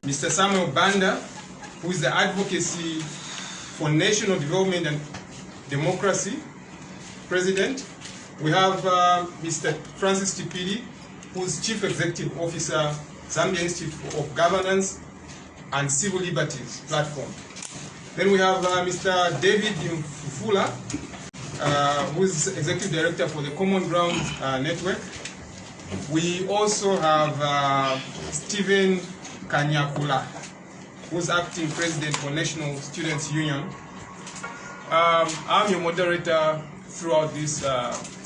Mr. Samuel Banda, who is the Advocacy for National Development and Democracy President. We have Mr. Francis Tipidi, who is Chief Executive Officer, Zambia Institute of Governance and Civil Liberties Platform. Then we have Mr. David Mfula, who is Executive Director for the Common Ground Network. We also have Stephen Kanyakula, who's Acting President for National Students Union. I'm your moderator throughout this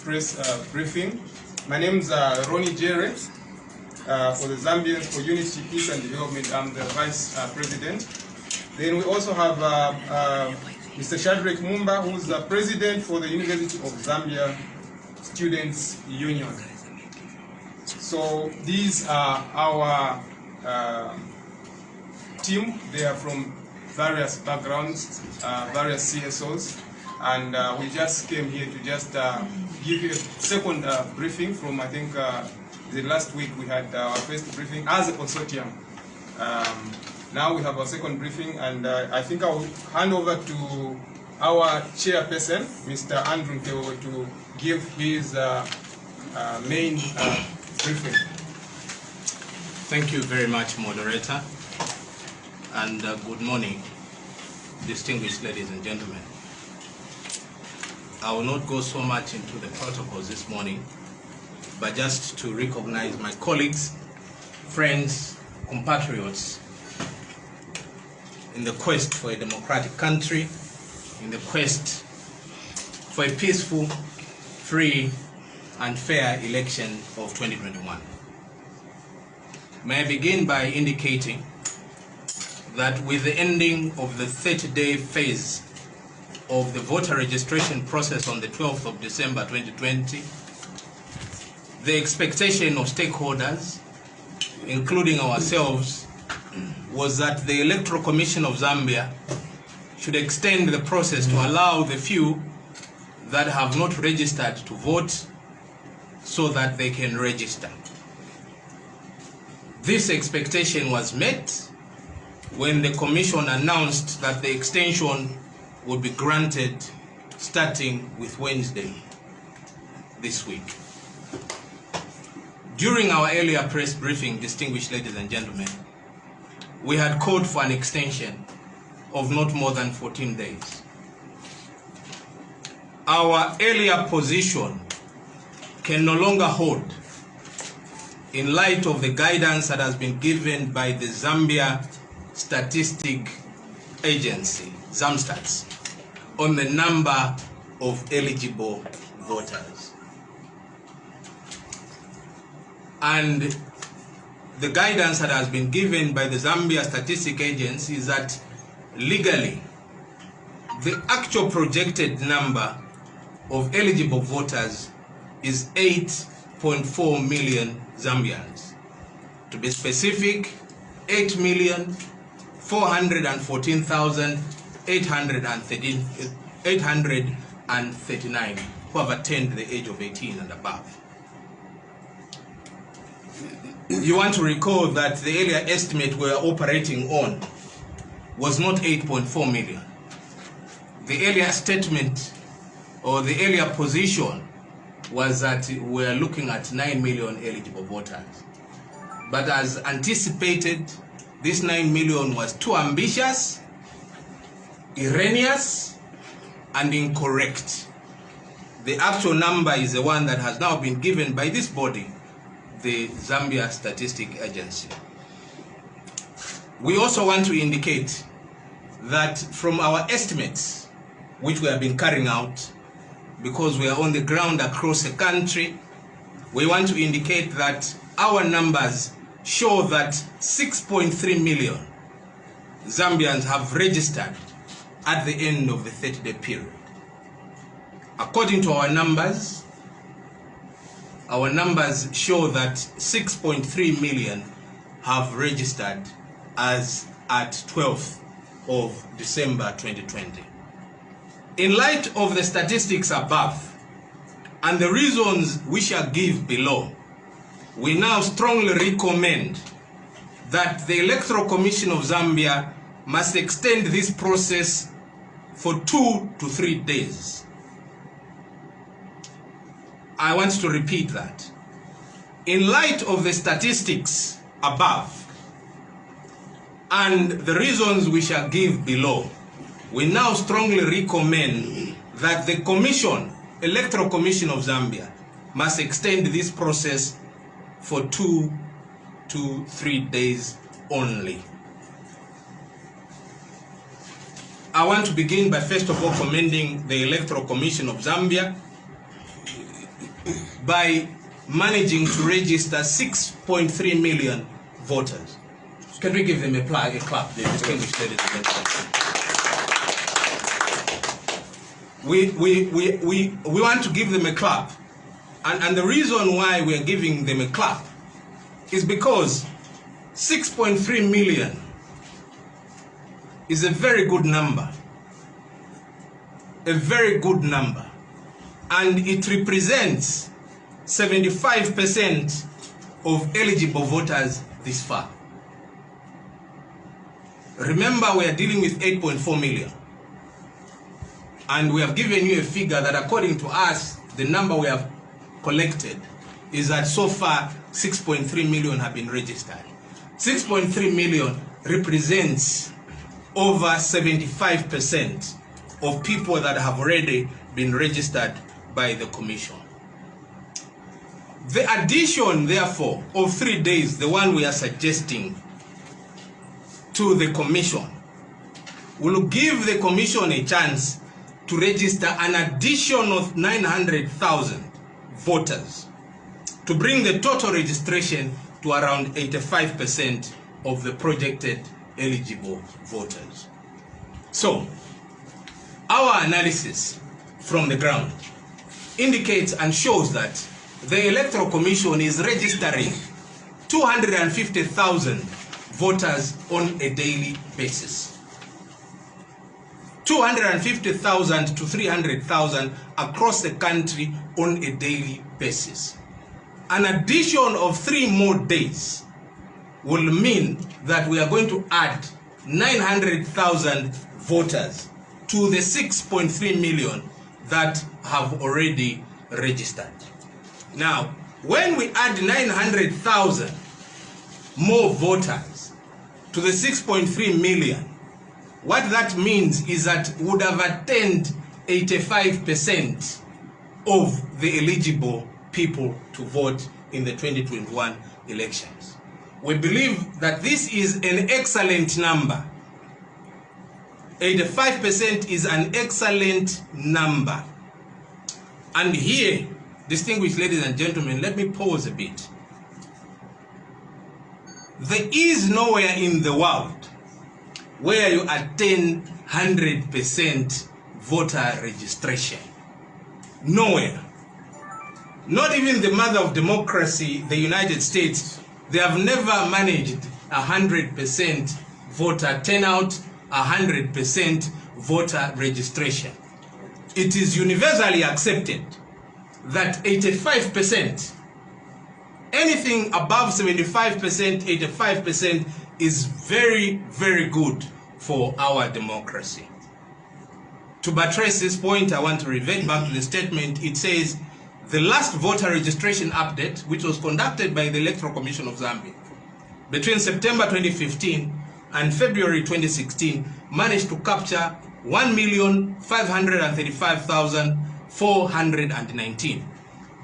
press briefing. My name is Ronnie Jere, for the Zambians for Unity, Peace and Development. I'm the Vice President. Then we also have Mr. Shadrack Mumba, who's the President for the University of Zambia Students Union. So these are our team. They are from various backgrounds, various CSOs, and we just came here to just give you a second briefing from, I think, the last week we had our first briefing as a consortium. Now we have our second briefing, and I think I will hand over to our chairperson, Mr. Andrew Ntewo, to give his main briefing. Thank you very much, moderator, and good morning, distinguished ladies and gentlemen. I will not go so much into the protocols this morning, but just to recognize my colleagues, friends, compatriots in the quest for a democratic country, in the quest for a peaceful, free, and fair election of 2021. May I begin by indicating that with the ending of the 30-day phase of the voter registration process on the 12th of December 2020, the expectation of stakeholders, including ourselves, was that the Electoral Commission of Zambia should extend the process to allow the few that have not registered to vote so that they can register. This expectation was met when the Commission announced that the extension would be granted starting with Wednesday this week. During our earlier press briefing, distinguished ladies and gentlemen, we had called for an extension of not more than 14 days. Our earlier position can no longer hold in light of the guidance that has been given by the Zambia Statistic Agency, ZAMSTATS, on the number of eligible voters. And the guidance that has been given by the Zambia Statistic Agency is that legally, the actual projected number of eligible voters is 8.4 million Zambians. To be specific, 8,414,839 who have attained the age of 18 and above. You want to recall that the earlier estimate we were operating on was not 8.4 million. The earlier statement or the earlier position was that we are looking at 9 million eligible voters. But as anticipated, this 9 million was too ambitious, erroneous, and incorrect. The actual number is the one that has now been given by this body, the Zambia Statistic Agency. We also want to indicate that from our estimates, which we have been carrying out, because we are on the ground across the country, we want to indicate that our numbers show that 6.3 million Zambians have registered at the end of the 30-day period. According to our numbers show that 6.3 million have registered as at 12th of December 2020. In light of the statistics above and the reasons we shall give below, we now strongly recommend that the Electoral Commission of Zambia must extend this process for 2 to 3 days. I want to repeat that. In light of the statistics above and the reasons we shall give below, we now strongly recommend that the Electoral Commission of Zambia must extend this process for 2 to 3 days only. I want to begin by first of all commending the Electoral Commission of Zambia by managing to register 6.3 million voters. Can we give them a clap, the distinguished ladies and gentlemen? We want to give them a clap. And the reason why we are giving them a clap is because 6.3 million is a very good number. A very good number. And it represents 75% of eligible voters this far. Remember, we are dealing with 8.4 million. And we have given you a figure that according to us, the number we have collected is that so far 6.3 million have been registered. 6.3 million represents over 75% of people that have already been registered by the Commission. The addition, therefore, of 3 days, the one we are suggesting to the Commission, will give the Commission a chance to register an addition of 900,000 voters to bring the total registration to around 85% of the projected eligible voters. So, our analysis from the ground indicates and shows that the Electoral Commission is registering 250,000 voters on a daily basis. 250,000 to 300,000 across the country on a daily basis. An addition of 3 more days will mean that we are going to add 900,000 voters to the 6.3 million that have already registered. Now, when we add 900,000 more voters to the 6.3 million, what that means is that we would have attained 85% of the eligible people to vote in the 2021 elections. We believe that this is an excellent number. 85% is an excellent number. And here, distinguished ladies and gentlemen, let me pause a bit. There is nowhere in the world where you attain 100% voter registration. Nowhere. Not even the mother of democracy, the United States, they have never managed 100% voter turnout, 100% voter registration. It is universally accepted that 85%, anything above 75%, 85% is very, very good for our democracy. To buttress this point, I want to revert back to the statement. It says, the last voter registration update, which was conducted by the Electoral Commission of Zambia between September 2015 and February 2016, managed to capture 1,535,419,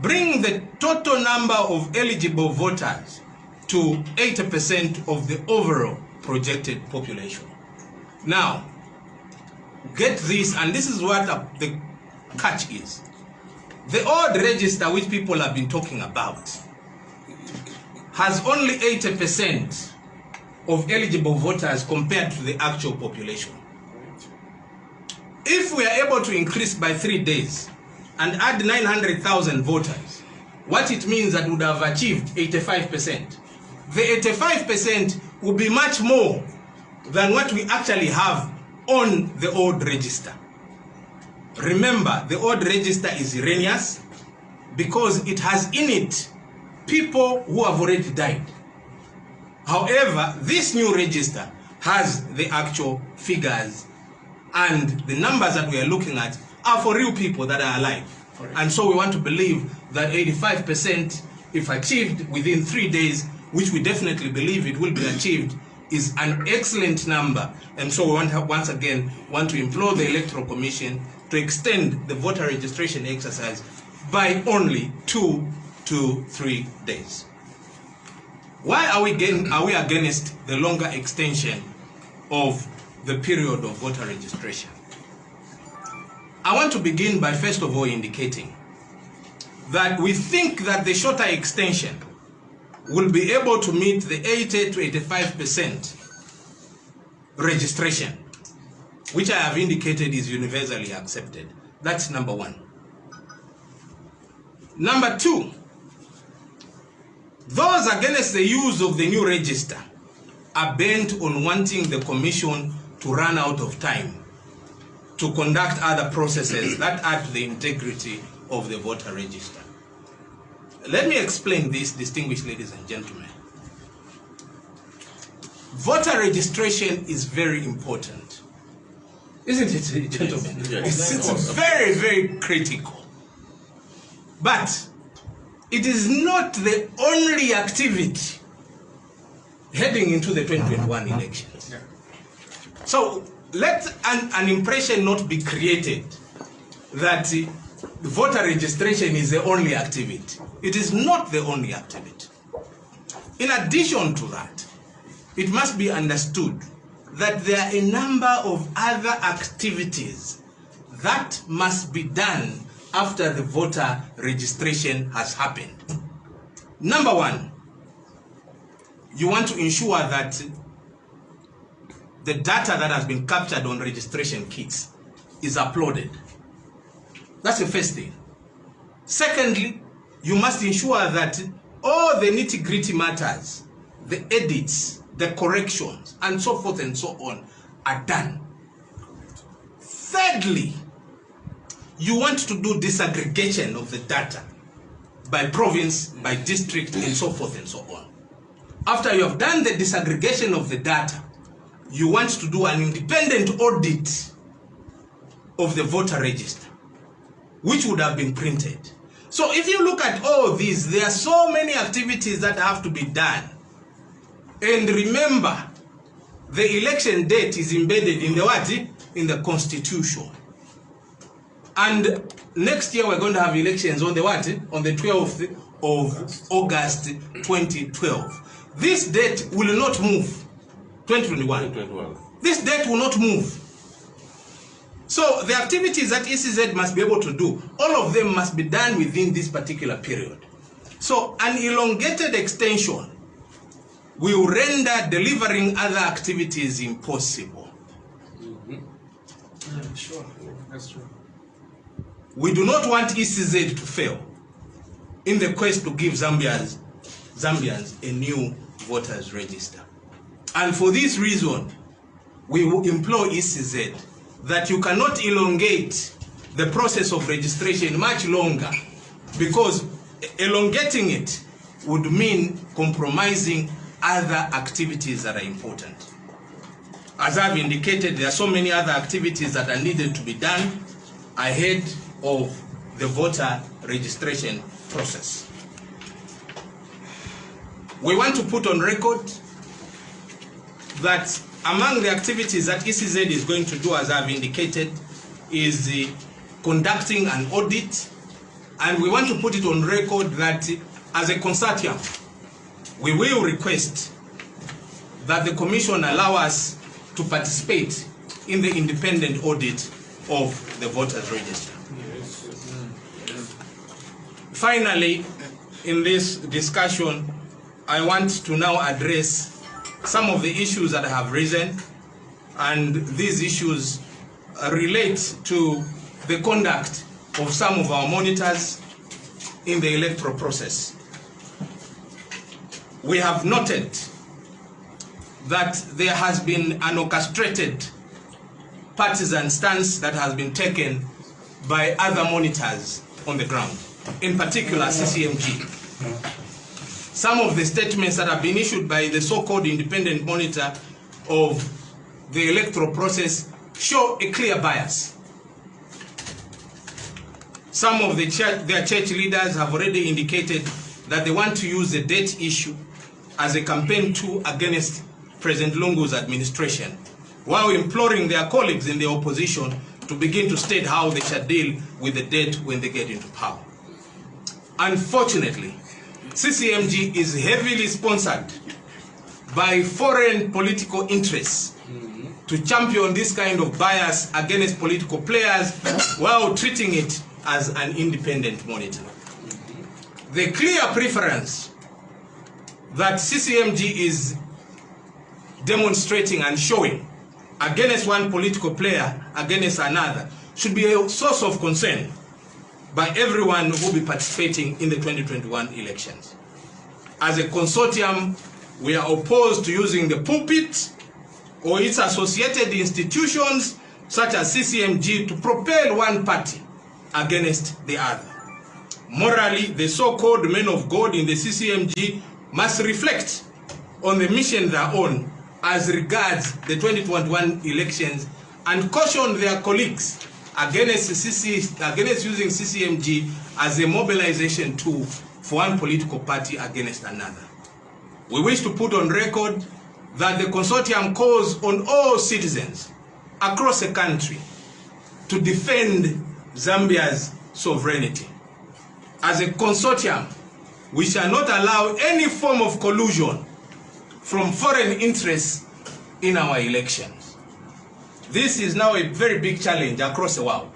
bringing the total number of eligible voters to 80% of the overall projected population. Now, get this, and this is what the catch is. The old register which people have been talking about has only 80% of eligible voters compared to the actual population. If we are able to increase by 3 days and add 900,000 voters, what it means that we would have achieved 85%. The 85% will be much more than what we actually have on the old register. Remember, the old register is erroneous because it has in it people who have already died. However, this new register has the actual figures, and the numbers that we are looking at are for real people that are alive. Correct. And so we want to believe that 85%, if achieved within 3 days, which we definitely believe it will be achieved, is an excellent number. And so we once again want to implore the Electoral Commission to extend the voter registration exercise by only 2 to 3 days. Why are we against the longer extension of the period of voter registration? I want to begin by first of all indicating that we think that the shorter extension will be able to meet the 80 to 85% registration, which I have indicated is universally accepted. That's number one. Number two, those against the use of the new register are bent on wanting the Commission to run out of time to conduct other processes that add to the integrity of the voter register. Let me explain this, distinguished ladies and gentlemen. Voter registration is very important, isn't it, gentlemen? Yes. It's very, very critical. But it is not the only activity heading into the 2021 elections. So let an impression not be created that voter registration is the only activity. It is not the only activity. In addition to that, it must be understood that there are a number of other activities that must be done after the voter registration has happened. Number one, you want to ensure that the data that has been captured on registration kits is uploaded. That's the first thing. Secondly, you must ensure that all the nitty-gritty matters, the edits, the corrections, and so forth and so on, are done. Thirdly, you want to do disaggregation of the data by province, by district, and so forth and so on. After you have done the disaggregation of the data, you want to do an independent audit of the voter register, which would have been printed. So if you look at all these, there are so many activities that have to be done. And remember, the election date is embedded in the what? In the Constitution. And next year we're going to have elections on the what? On the 12th of August 2012. This date will not move. 2021. This date will not move. So the activities that ECZ must be able to do, all of them must be done within this particular period. So an elongated extension will render delivering other activities impossible. Sure, that's true. We do not want ECZ to fail in the quest to give Zambians a new voters register. And for this reason, we will implore ECZ that you cannot elongate the process of registration much longer, because elongating it would mean compromising other activities that are important. As I've indicated, there are so many other activities that are needed to be done ahead of the voter registration process. We want to put on record that among the activities that ECZ is going to do, as I've indicated, is conducting an audit, and we want to put it on record that as a consortium, we will request that the Commission allow us to participate in the independent audit of the voters register. Finally, in this discussion, I want to now address some of the issues that have risen, and these issues relate to the conduct of some of our monitors in the electoral process. We have noted that there has been an orchestrated partisan stance that has been taken by other monitors on the ground, in particular CCMG. some of the statements that have been issued by the so-called independent monitor of the electoral process show a clear bias. Some of their church leaders have already indicated that they want to use the debt issue as a campaign tool against President Lungu's administration, while imploring their colleagues in the opposition to begin to state how they shall deal with the debt when they get into power. Unfortunately, CCMG is heavily sponsored by foreign political interests to champion this kind of bias against political players while treating it as an independent monitor. The clear preference that CCMG is demonstrating and showing against one political player against another should be a source of concern by everyone who will be participating in the 2021 elections. As a consortium, we are opposed to using the pulpit or its associated institutions such as CCMG to propel one party against the other. Morally, the so-called men of God in the CCMG must reflect on the mission they are on as regards the 2021 elections and caution their colleagues against using CCMG as a mobilization tool for one political party against another. We wish to put on record that the consortium calls on all citizens across the country to defend Zambia's sovereignty. As a consortium, we shall not allow any form of collusion from foreign interests in our elections. This is now a very big challenge across the world.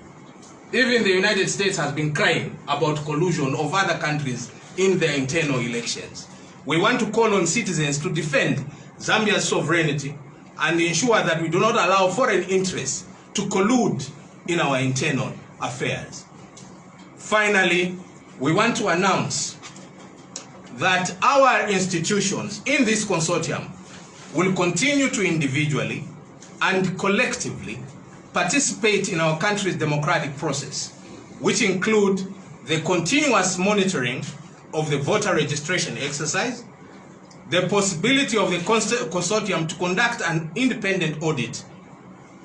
Even the United States has been crying about collusion of other countries in their internal elections. We want to call on citizens to defend Zambia's sovereignty and ensure that we do not allow foreign interests to collude in our internal affairs. Finally, we want to announce that our institutions in this consortium will continue to individually and collectively participate in our country's democratic process, which include the continuous monitoring of the voter registration exercise, the possibility of the consortium to conduct an independent audit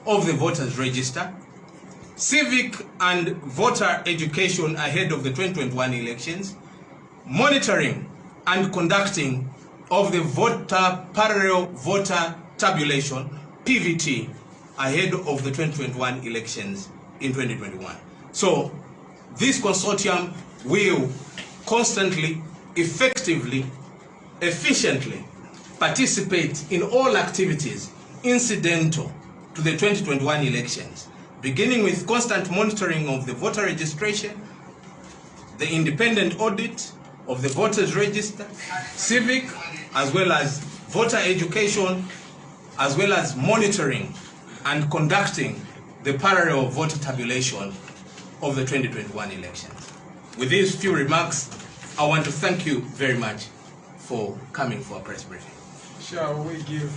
of the voters register, civic and voter education ahead of the 2021 elections, monitoring and conducting of the parallel voter tabulation, PVT, ahead of the 2021 elections in 2021. So this consortium will constantly, effectively, efficiently participate in all activities incidental to the 2021 elections, beginning with constant monitoring of the voter registration, the independent audit of the voters register, civic, as well as voter education, as well as monitoring and conducting the parallel voter tabulation of the 2021 elections. With these few remarks, I want to thank you very much for coming for a press briefing. Shall we give